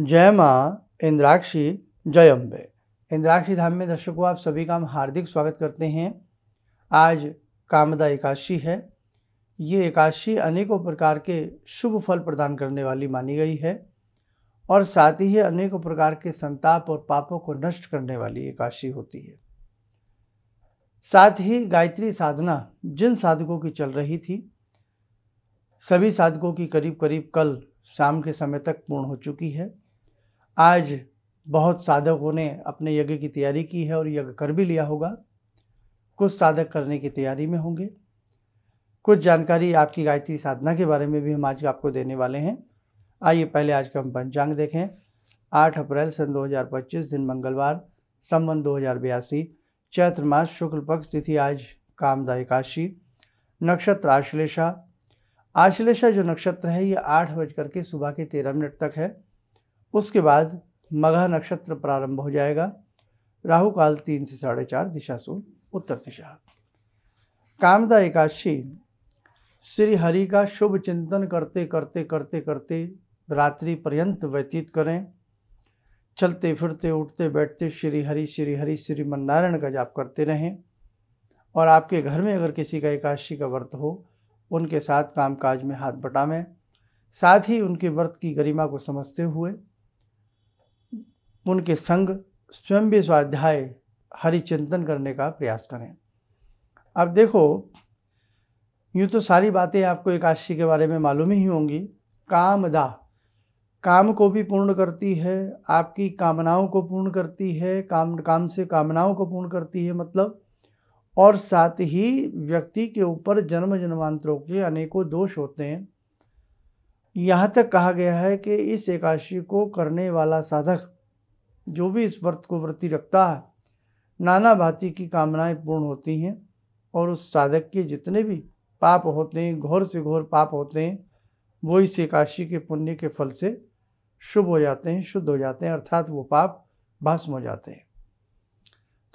जय माँ इंद्राक्षी, जय अम्बे। इंद्राक्षी धाम में दर्शकों आप सभी का हम हार्दिक स्वागत करते हैं। आज कामदा एकादशी है। ये एकादशी अनेकों प्रकार के शुभ फल प्रदान करने वाली मानी गई है और साथ ही अनेकों प्रकार के संताप और पापों को नष्ट करने वाली एकादशी होती है। साथ ही गायत्री साधना जिन साधकों की चल रही थी, सभी साधकों की करीब करीब कल शाम के समय तक पूर्ण हो चुकी है। आज बहुत साधकों ने अपने यज्ञ की तैयारी की है और यज्ञ कर भी लिया होगा। कुछ साधक करने की तैयारी में होंगे। कुछ जानकारी आपकी गायत्री साधना के बारे में भी हम आज आपको देने वाले हैं। आइए पहले आज का हम पंचांग देखें। 8 अप्रैल सन 2025, दिन मंगलवार, संवत 2082, चैत्र मास शुक्ल पक्ष, तिथि आज कामदा एकादशी, नक्षत्र आश्लेषा। आश्लेषा जो नक्षत्र है ये 8 बज सुबह के 13 तक है। उसके बाद मघा नक्षत्र प्रारंभ हो जाएगा। राहु काल 3 से 4:30, दिशा सूर्य उत्तर दिशा। कामदा एकादशी श्री हरि का शुभ चिंतन करते करते करते करते रात्रि पर्यंत व्यतीत करें। चलते फिरते उठते बैठते श्री हरि श्रीमन्नारायण का जाप करते रहें। और आपके घर में अगर किसी का एकादशी का व्रत हो, उनके साथ कामकाज में हाथ बटावें। साथ ही उनके व्रत की गरिमा को समझते हुए उनके संग स्वयं भी स्वाध्याय हरि चिंतन करने का प्रयास करें। अब देखो, यूँ तो सारी बातें आपको एकादशी के बारे में मालूम ही होंगी। कामदा काम को भी पूर्ण करती है, आपकी कामनाओं को पूर्ण करती है, काम से कामनाओं को पूर्ण करती है मतलब, और साथ ही व्यक्ति के ऊपर जन्म जन्मांतरों के अनेकों दोष होते हैं। यहाँ तक कहा गया है कि इस एकादशी को करने वाला साधक जो भी इस व्रत को व्रती रखता है, नाना भांति की कामनाएं पूर्ण होती हैं और उस साधक के जितने भी पाप होते हैं, घोर से घोर पाप होते हैं, वो इस एकादशी के पुण्य के फल से शुभ हो जाते हैं, शुद्ध हो जाते हैं, अर्थात वो पाप भस्म हो जाते हैं।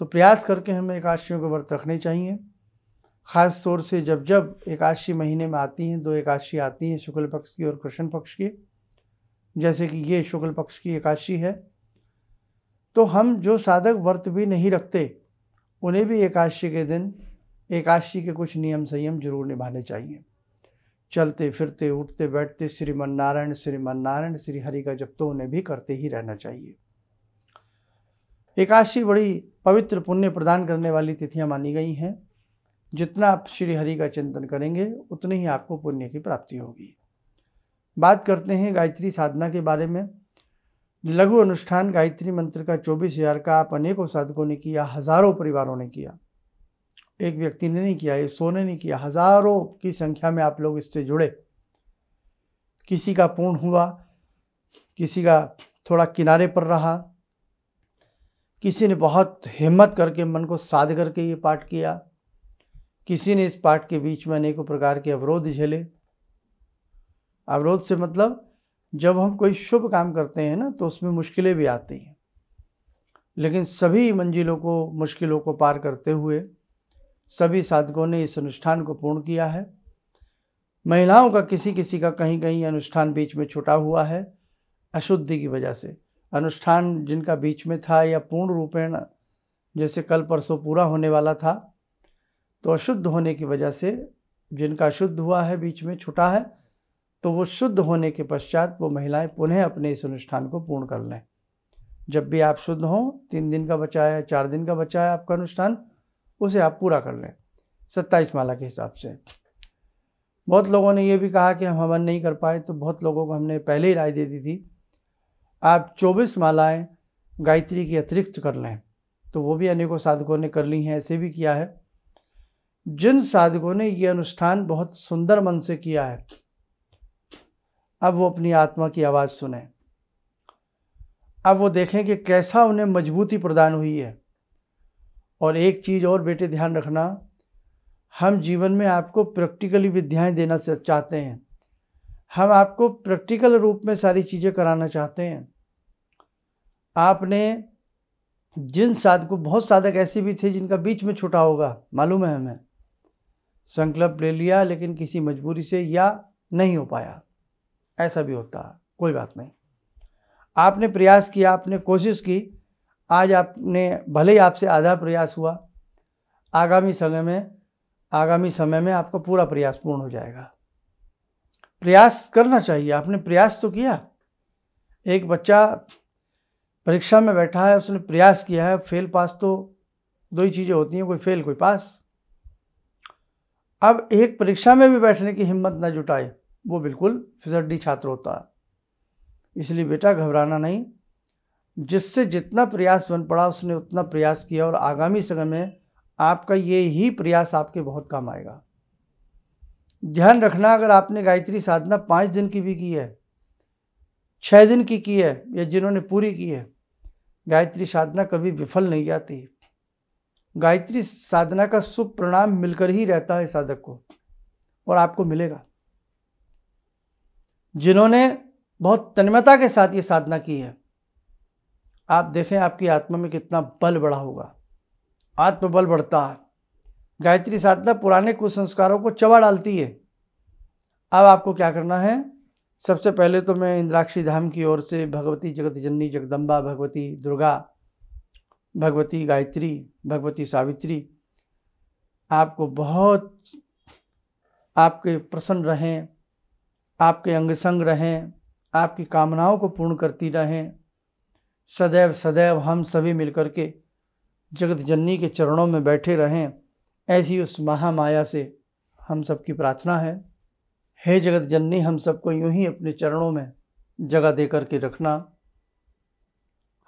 तो प्रयास करके हमें एकादशियों के व्रत रखने चाहिए। ख़ास तौर से जब जब एकादशी महीने में आती हैं, 2 एकादशी आती हैं, शुक्ल पक्ष की और कृष्ण पक्ष की। जैसे कि ये शुक्ल पक्ष की एकादशी है, तो हम जो साधक व्रत भी नहीं रखते उन्हें भी एकादशी के दिन एकादशी के कुछ नियम संयम जरूर निभाने चाहिए। चलते फिरते उठते बैठते श्रीमन्नारायण श्री हरि का जप तो उन्हें भी करते ही रहना चाहिए। एकादशी बड़ी पवित्र पुण्य प्रदान करने वाली तिथियां मानी गई हैं। जितना आप श्री हरि का चिंतन करेंगे उतनी ही आपको पुण्य की प्राप्ति होगी। बात करते हैं गायत्री साधना के बारे में। लघु अनुष्ठान गायत्री मंत्र का 24,000 का आप अनेकों साधकों ने किया, हजारों परिवारों ने किया। एक व्यक्ति ने नहीं किया, ये 100 ने नहीं किया, हजारों की संख्या में आप लोग इससे जुड़े। किसी का पूर्ण हुआ, किसी का थोड़ा किनारे पर रहा, किसी ने बहुत हिम्मत करके मन को साध करके ये पाठ किया, किसी ने इस पाठ के बीच में अनेकों प्रकार के अवरोध झेले। अवरोध से मतलब जब हम कोई शुभ काम करते हैं ना, तो उसमें मुश्किलें भी आती हैं, लेकिन सभी मंजिलों को, मुश्किलों को पार करते हुए सभी साधकों ने इस अनुष्ठान को पूर्ण किया है। महिलाओं का किसी का कहीं कहीं अनुष्ठान बीच में छूटा हुआ है अशुद्धि की वजह से। अनुष्ठान जिनका बीच में था या पूर्ण रूपेण जैसे कल परसों पूरा होने वाला था, तो अशुद्ध होने की वजह से जिनका अशुद्ध हुआ है, बीच में छूटा है, तो वो शुद्ध होने के पश्चात वो महिलाएं पुनः अपने इस अनुष्ठान को पूर्ण कर लें। जब भी आप शुद्ध हों, 3 दिन का बचा है, 4 दिन का बचा है आपका अनुष्ठान, उसे आप पूरा कर लें 27 माला के हिसाब से। बहुत लोगों ने ये भी कहा कि हम हवन नहीं कर पाए, तो बहुत लोगों को हमने पहले ही राय दे दी थी आप 24 मालाएं गायत्री की अतिरिक्त कर लें। तो वो भी अनेकों साधकों ने कर ली हैं, ऐसे भी किया है। जिन साधकों ने ये अनुष्ठान बहुत सुंदर मन से किया है, अब वो अपनी आत्मा की आवाज़ सुने। अब वो देखें कि कैसा उन्हें मजबूती प्रदान हुई है। और एक चीज़ और बेटे ध्यान रखना, हम जीवन में आपको प्रैक्टिकली विद्याएं देना चाहते हैं। हम आपको प्रैक्टिकल रूप में सारी चीज़ें कराना चाहते हैं। आपने जिन साधकों, बहुत साधक ऐसे भी थे जिनका बीच में छूटा होगा, मालूम है हमें, संकल्प ले लिया लेकिन किसी मजबूरी से या नहीं हो पाया, ऐसा भी होता है, कोई बात नहीं। आपने प्रयास किया, आपने कोशिश की, आज आपने भले ही आपसे आधा प्रयास हुआ, आगामी समय में आपका पूरा प्रयास पूर्ण हो जाएगा। प्रयास करना चाहिए, आपने प्रयास तो किया। एक बच्चा परीक्षा में बैठा है, उसने प्रयास किया है, फेल पास तो दो ही चीज़ें होती हैं, कोई फेल कोई पास। अब एक परीक्षा में भी बैठने की हिम्मत ना जुटाए, वो बिल्कुल फिसड्डी छात्र होता है। इसलिए बेटा घबराना नहीं, जिससे जितना प्रयास बन पड़ा उसने उतना प्रयास किया, और आगामी समय में आपका ये ही प्रयास आपके बहुत काम आएगा। ध्यान रखना, अगर आपने गायत्री साधना 5 दिन की भी की है, 6 दिन की है, या जिन्होंने पूरी की है, गायत्री साधना कभी विफल नहीं जाती। गायत्री साधना का शुभ परिणाम मिलकर ही रहता है साधक को, और आपको मिलेगा। जिन्होंने बहुत तन्मयता के साथ ये साधना की है, आप देखें आपकी आत्मा में कितना बल बढ़ा होगा, आत्मबल बढ़ता है। गायत्री साधना पुराने कुसंस्कारों को चबा डालती है। अब आपको क्या करना है, सबसे पहले तो मैं इंद्राक्षी धाम की ओर से भगवती जगत जननी जगदम्बा, भगवती दुर्गा, भगवती गायत्री, भगवती सावित्री आपको बहुत आपके प्रसन्न रहें, आपके अंग संग रहें, आपकी कामनाओं को पूर्ण करती रहें। सदैव सदैव हम सभी मिलकर के जगत जननी के चरणों में बैठे रहें, ऐसी उस महामाया से हम सबकी प्रार्थना है। हे जगत जननी, हम सबको यूं ही अपने चरणों में जगह दे करके रखना,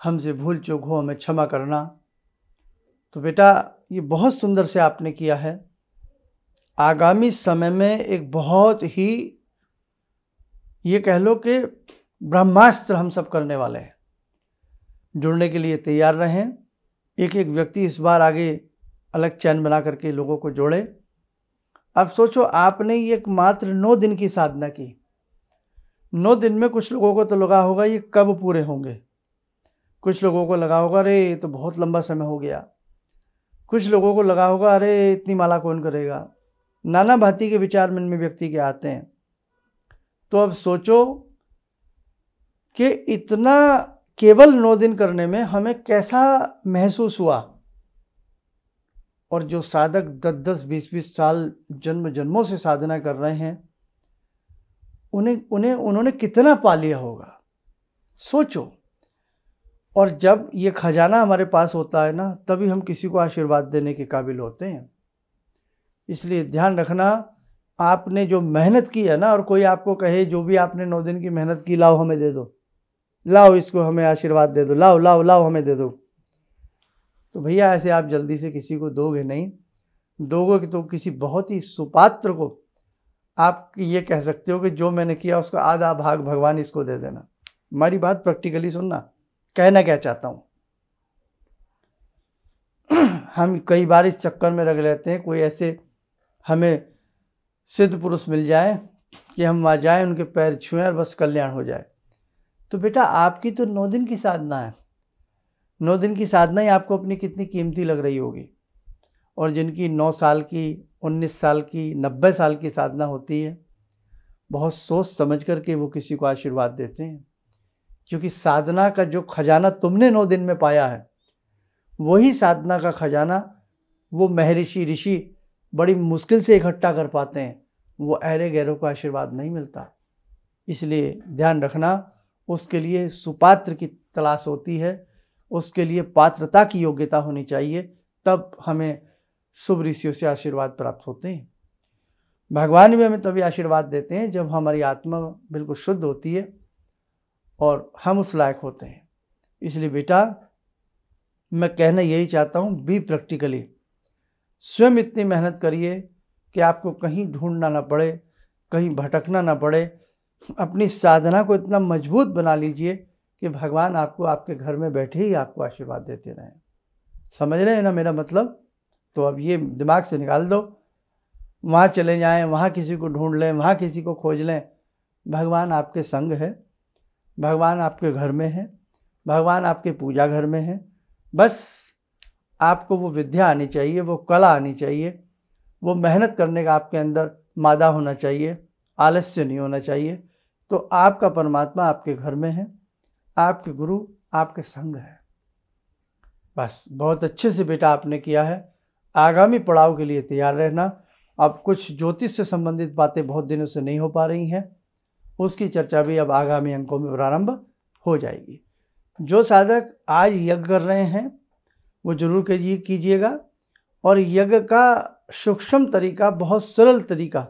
हमसे भूल चूक हो हमें क्षमा करना। तो बेटा ये बहुत सुंदर से आपने किया है। आगामी समय में एक बहुत ही, ये कह लो कि ब्रह्मास्त्र हम सब करने वाले हैं। जुड़ने के लिए तैयार रहें। एक एक व्यक्ति इस बार आगे अलग चैन बना करके लोगों को जोड़े। अब सोचो, आपने ये मात्र 9 दिन की साधना की। 9 दिन में कुछ लोगों को तो लगा होगा ये कब पूरे होंगे, कुछ लोगों को लगा होगा अरे ये तो बहुत लंबा समय हो गया, कुछ लोगों को लगा होगा अरे इतनी माला कौन करेगा। नाना भांति के विचार मन में व्यक्ति के आते हैं। तो अब सोचो कि इतना केवल 9 दिन करने में हमें कैसा महसूस हुआ, और जो साधक 10-10, 20-20 साल जन्मों से साधना कर रहे हैं, उन्होंने कितना पा लिया होगा, सोचो। और जब ये खजाना हमारे पास होता है ना, तभी हम किसी को आशीर्वाद देने के काबिल होते हैं। इसलिए ध्यान रखना, आपने जो मेहनत की है ना, और कोई आपको कहे जो भी आपने 9 दिन की मेहनत की, लाओ हमें दे दो, लाओ इसको हमें आशीर्वाद दे दो, लाओ लाओ लाओ हमें दे दो, तो भैया ऐसे आप जल्दी से किसी को दोगे नहीं। दोगे तो किसी बहुत ही सुपात्र को आप ये कह सकते हो कि जो मैंने किया उसका आधा भाग भगवान इसको दे देना। हमारी बात प्रैक्टिकली सुनना, कहना क्या चाहता हूँ। हम कई बार इस चक्कर में रख लेते हैं, कोई ऐसे हमें सिद्ध पुरुष मिल जाए कि हम वहाँ जाएँ, उनके पैर छुएं और बस कल्याण हो जाए। तो बेटा आपकी तो 9 दिन की साधना है। 9 दिन की साधना ही आपको अपनी कितनी कीमती लग रही होगी। और जिनकी 9 साल की, 19 साल की, 90 साल की साधना होती है, बहुत सोच समझ करके वो किसी को आशीर्वाद देते हैं। क्योंकि साधना का जो खजाना तुमने 9 दिन में पाया है, वही साधना का खजाना वो महर्षि ऋषि बड़ी मुश्किल से इकट्ठा कर पाते हैं। वो अहरे गैरों को आशीर्वाद नहीं मिलता। इसलिए ध्यान रखना, उसके लिए सुपात्र की तलाश होती है, उसके लिए पात्रता की योग्यता होनी चाहिए, तब हमें शुभ ऋषियों से आशीर्वाद प्राप्त होते हैं। भगवान भी हमें तभी आशीर्वाद देते हैं जब हमारी आत्मा बिल्कुल शुद्ध होती है और हम उस लायक होते हैं। इसलिए बेटा मैं कहना यही चाहता हूँ, बी प्रैक्टिकली। स्वयं इतनी मेहनत करिए कि आपको कहीं ढूंढना ना पड़े, कहीं भटकना ना पड़े। अपनी साधना को इतना मजबूत बना लीजिए कि भगवान आपको आपके घर में बैठे ही आपको आशीर्वाद देते रहें। समझ रहे हैं ना मेरा मतलब? तो अब ये दिमाग से निकाल दो, वहाँ चले जाएं, वहाँ किसी को ढूंढ लें, वहाँ किसी को खोज लें। भगवान आपके संग है, भगवान आपके घर में है, भगवान आपके पूजा घर में है। बस आपको वो विद्या आनी चाहिए, वो कला आनी चाहिए, वो मेहनत करने का आपके अंदर मादा होना चाहिए, आलस्य नहीं होना चाहिए। तो आपका परमात्मा आपके घर में है, आपके गुरु आपके संग है। बस बहुत अच्छे से बेटा आपने किया है। आगामी पड़ाव के लिए तैयार रहना। अब कुछ ज्योतिष से संबंधित बातें बहुत दिनों से नहीं हो पा रही हैं, उसकी चर्चा भी अब आगामी अंकों में प्रारंभ हो जाएगी। जो साधक आज यज्ञ कर रहे हैं वो जरूर कीजिएगा। और यज्ञ का सूक्ष्म तरीका, बहुत सरल तरीका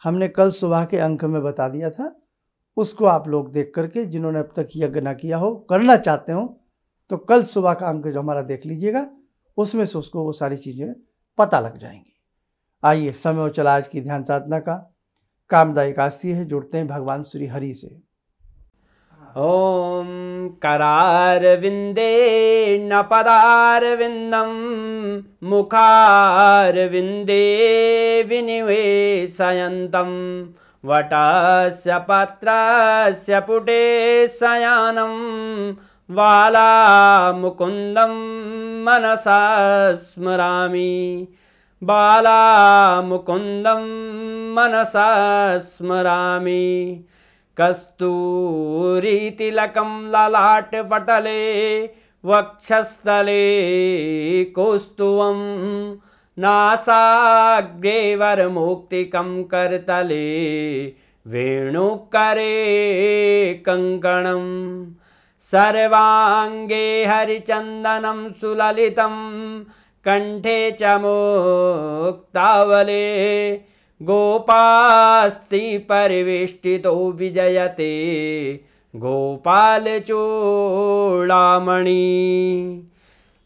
हमने कल सुबह के अंक में बता दिया था, उसको आप लोग देख करके, जिन्होंने अब तक यज्ञ ना किया हो, करना चाहते हो, तो कल सुबह का अंक जो हमारा देख लीजिएगा, उसमें से उसको वो सारी चीज़ें पता लग जाएंगी। आइए, समय हो चला आज की ध्यान साधना का। कामदा एकादशी है, जुड़ते हैं भगवान श्री हरि से। ओम करारविंदे न पदारविंदम मुखारविंदे विनिवेशयन्तं वटस्य पत्रस्य पुटे शयानं बालामुकुन्दं मनसा स्मरामि बालामुकुन्दं मनसा स्मरामि कस्तूरीतिलकं ललाटपटले वक्षस्थले कौस्तुभं नासाग्रे वरमौक्तिकं करतले वेणुकरे कङ्कणं सर्वाङ्गे हरिचन्दनं सुललितं कंठे च मुक्तावले गोपास्ति परिवेष्टितो विजयते गोपालचूडामणि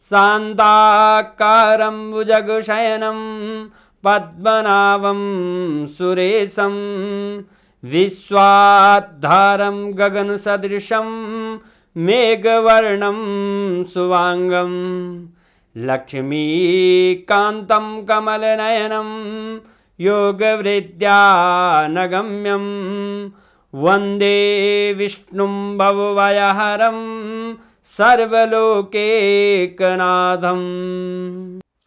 शान्ताकारं भुजगशयनं पद्मनाभं सुरेशं विश्वाधारं गगनसदृशं मेघवर्णं शुभांगं लक्ष्मीकान्तं कमलनयनं योगवृद्ध्यानगम्यं वन्दे विष्णुं भवभयहरं सर्वलोकैकनाथं।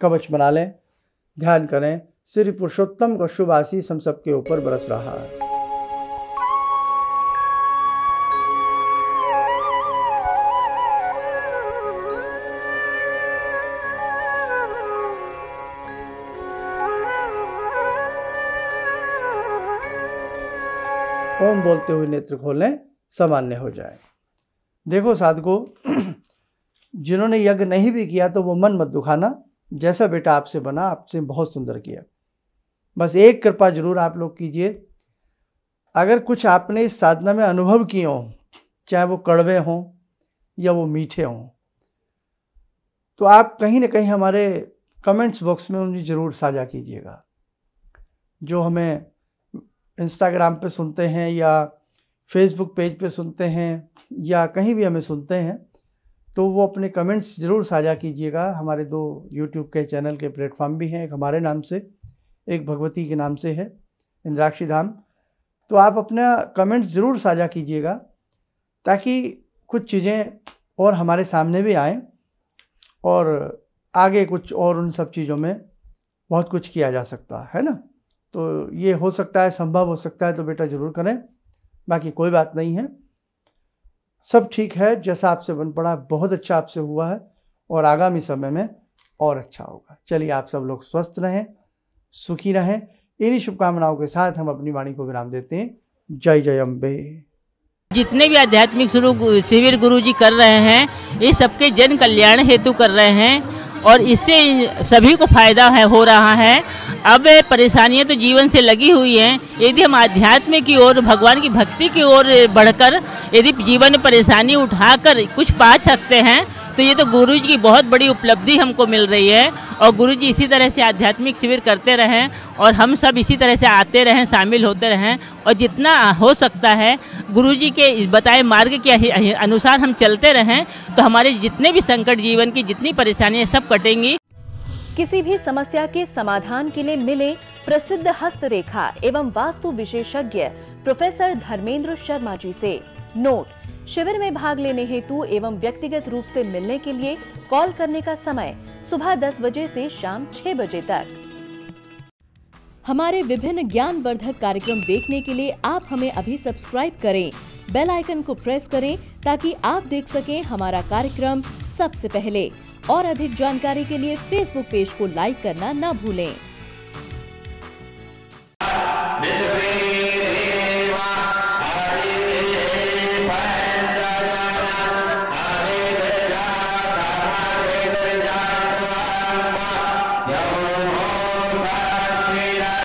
कवच बना लें, ध्यान करें, श्री पुरुषोत्तम का शुभ आशीष हम सबके ऊपर बरस रहा है। ओम बोलते हुए नेत्र खोलें, सामान्य हो जाए। देखो साधकों, जिन्होंने यज्ञ नहीं भी किया तो वो मन मत दुखाना। जैसा बेटा आपसे बना, आपसे बहुत सुंदर किया। बस एक कृपा जरूर आप लोग कीजिए, अगर कुछ आपने इस साधना में अनुभव किए हों, चाहे वो कड़वे हों या वो मीठे हों, तो आप कहीं ना कहीं हमारे कमेंट्स बॉक्स में उन्हें ज़रूर साझा कीजिएगा। जो हमें इंस्टाग्राम पे सुनते हैं या फेसबुक पेज पे सुनते हैं या कहीं भी हमें सुनते हैं, तो वो अपने कमेंट्स ज़रूर साझा कीजिएगा। हमारे 2 यूट्यूब के चैनल के प्लेटफॉर्म भी हैं, एक हमारे नाम से, एक भगवती के नाम से है, इंद्राक्षी धाम। तो आप अपना कमेंट्स ज़रूर साझा कीजिएगा, ताकि कुछ चीज़ें और हमारे सामने भी आएँ और आगे कुछ और उन सब चीज़ों में बहुत कुछ किया जा सकता है ना। तो ये हो सकता है, संभव हो सकता है, तो बेटा ज़रूर करें। बाकी कोई बात नहीं है, सब ठीक है। जैसा आपसे बन पड़ा बहुत अच्छा आपसे हुआ है और आगामी समय में और अच्छा होगा। चलिए, आप सब लोग स्वस्थ रहें, सुखी रहें। इन्हीं शुभकामनाओं के साथ हम अपनी वाणी को विराम देते हैं। जय जय अम्बे। जितने भी आध्यात्मिक शिविर गुरु जी कर रहे हैं, ये सबके जन कल्याण हेतु कर रहे हैं और इससे सभी को फायदा हो रहा है। अब परेशानियां तो जीवन से लगी हुई हैं, यदि हम आध्यात्म की ओर, भगवान की भक्ति की ओर बढ़कर यदि जीवन में परेशानी उठाकर कुछ पा सकते हैं, तो ये तो गुरु जी की बहुत बड़ी उपलब्धि हमको मिल रही है। और गुरु जी इसी तरह से आध्यात्मिक शिविर करते रहें और हम सब इसी तरह से आते रहें, शामिल होते रहें, और जितना हो सकता है गुरु जी के बताए मार्ग के अनुसार हम चलते रहें, तो हमारे जितने भी संकट, जीवन की जितनी परेशानियां, सब कटेंगी। किसी भी समस्या के समाधान के लिए मिले प्रसिद्ध हस्तरेखा एवं वास्तु विशेषज्ञ प्रोफेसर धर्मेंद्र शर्मा जी से। नोट: शिविर में भाग लेने हेतु एवं व्यक्तिगत रूप से मिलने के लिए कॉल करने का समय सुबह 10 बजे से शाम 6 बजे तक। हमारे विभिन्न ज्ञानवर्धक कार्यक्रम देखने के लिए आप हमें अभी सब्सक्राइब करें बेल आइकन को प्रेस करें ताकि आप देख सकें हमारा कार्यक्रम सबसे पहले। और अधिक जानकारी के लिए फेसबुक पेज को लाइक करना न भूलें।